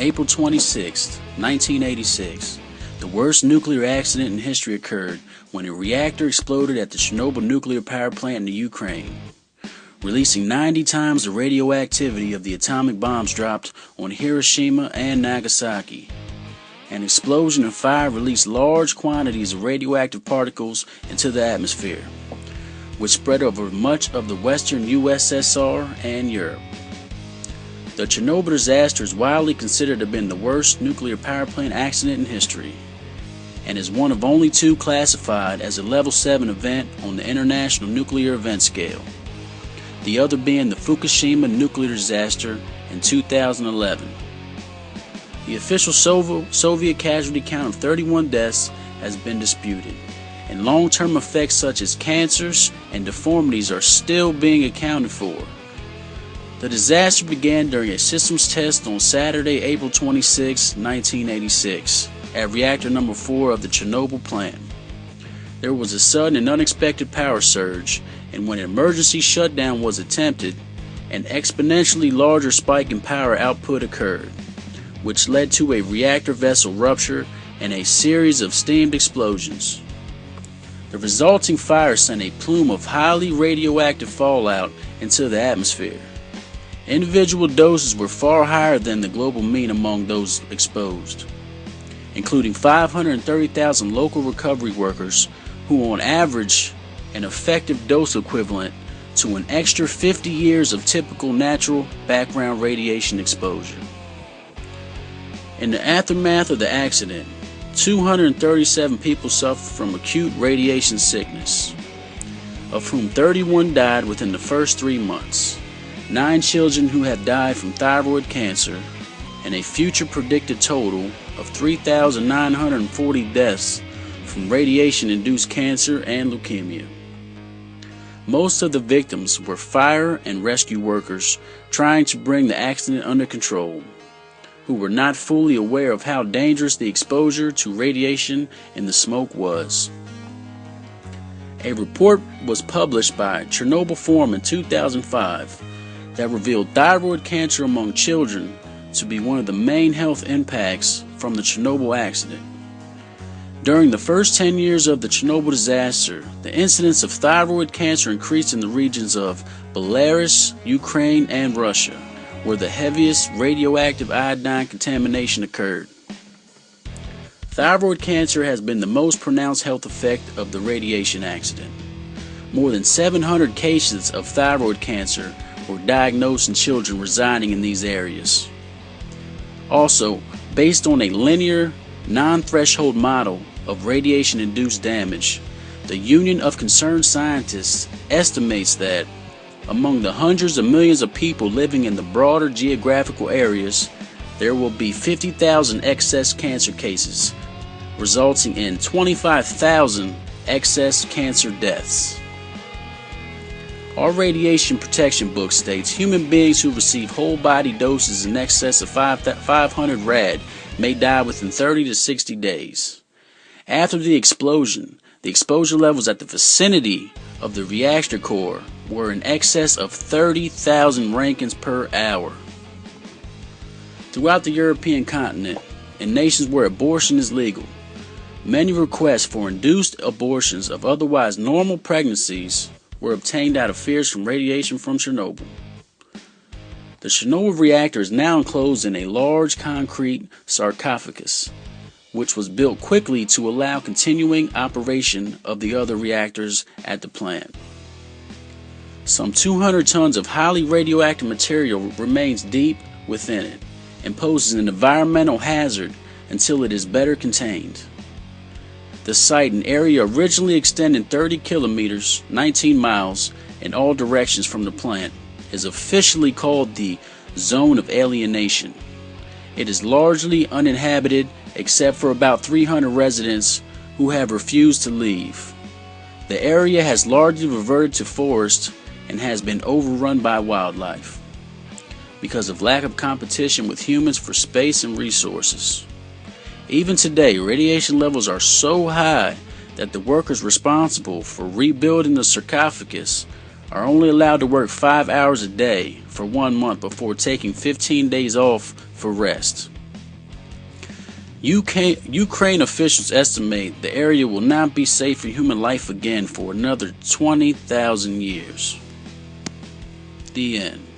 April 26, 1986, the worst nuclear accident in history occurred when a reactor exploded at the Chernobyl nuclear power plant in the Ukraine, releasing 90 times the radioactivity of the atomic bombs dropped on Hiroshima and Nagasaki. An explosion and fire released large quantities of radioactive particles into the atmosphere, which spread over much of the western USSR and Europe. The Chernobyl disaster is widely considered to have been the worst nuclear power plant accident in history, and is one of only two classified as a Level 7 event on the International Nuclear Event Scale, the other being the Fukushima nuclear disaster in 2011. The official Soviet casualty count of 31 deaths has been disputed, and long-term effects such as cancers and deformities are still being accounted for. The disaster began during a systems test on Saturday, April 26, 1986, at reactor number 4 of the Chernobyl plant. There was a sudden and unexpected power surge, and when an emergency shutdown was attempted, an exponentially larger spike in power output occurred, which led to a reactor vessel rupture and a series of steamed explosions. The resulting fire sent a plume of highly radioactive fallout into the atmosphere. Individual doses were far higher than the global mean among those exposed, including 530,000 local recovery workers who on average an effective dose equivalent to an extra 50 years of typical natural background radiation exposure. In the aftermath of the accident, 237 people suffered from acute radiation sickness, of whom 31 died within the first 3 months, 9 children who have died from thyroid cancer, and a future predicted total of 3,940 deaths from radiation-induced cancer and leukemia. Most of the victims were fire and rescue workers trying to bring the accident under control, who were not fully aware of how dangerous the exposure to radiation in the smoke was. A report was published by Chernobyl Forum in 2005 that revealed thyroid cancer among children to be one of the main health impacts from the Chernobyl accident. During the first 10 years of the Chernobyl disaster, the incidence of thyroid cancer increased in the regions of Belarus, Ukraine, and Russia, where the heaviest radioactive iodine contamination occurred. Thyroid cancer has been the most pronounced health effect of the radiation accident. More than 700 cases of thyroid cancer were diagnosed in children residing in these areas. Also, based on a linear, non-threshold model of radiation-induced damage, the Union of Concerned Scientists estimates that among the hundreds of millions of people living in the broader geographical areas, there will be 50,000 excess cancer cases, resulting in 25,000 excess cancer deaths. Our radiation protection book states human beings who receive whole-body doses in excess of 500 rad may die within 30 to 60 days. After the explosion, the exposure levels at the vicinity of the reactor core were in excess of 30,000 Rankins per hour. Throughout the European continent, in nations where abortion is legal, many requests for induced abortions of otherwise normal pregnancies were obtained out of fears from radiation from Chernobyl. The Chernobyl reactor is now enclosed in a large concrete sarcophagus, which was built quickly to allow continuing operation of the other reactors at the plant. Some 200 tons of highly radioactive material remains deep within it and poses an environmental hazard until it is better contained. The site, an area originally extending 30 kilometers, 19 miles, in all directions from the plant, is officially called the Zone of Alienation. It is largely uninhabited except for about 300 residents who have refused to leave. The area has largely reverted to forest and has been overrun by wildlife because of lack of competition with humans for space and resources. Even today, radiation levels are so high that the workers responsible for rebuilding the sarcophagus are only allowed to work 5 hours a day for 1 month before taking 15 days off for rest. Ukraine officials estimate the area will not be safe for human life again for another 20,000 years. The end.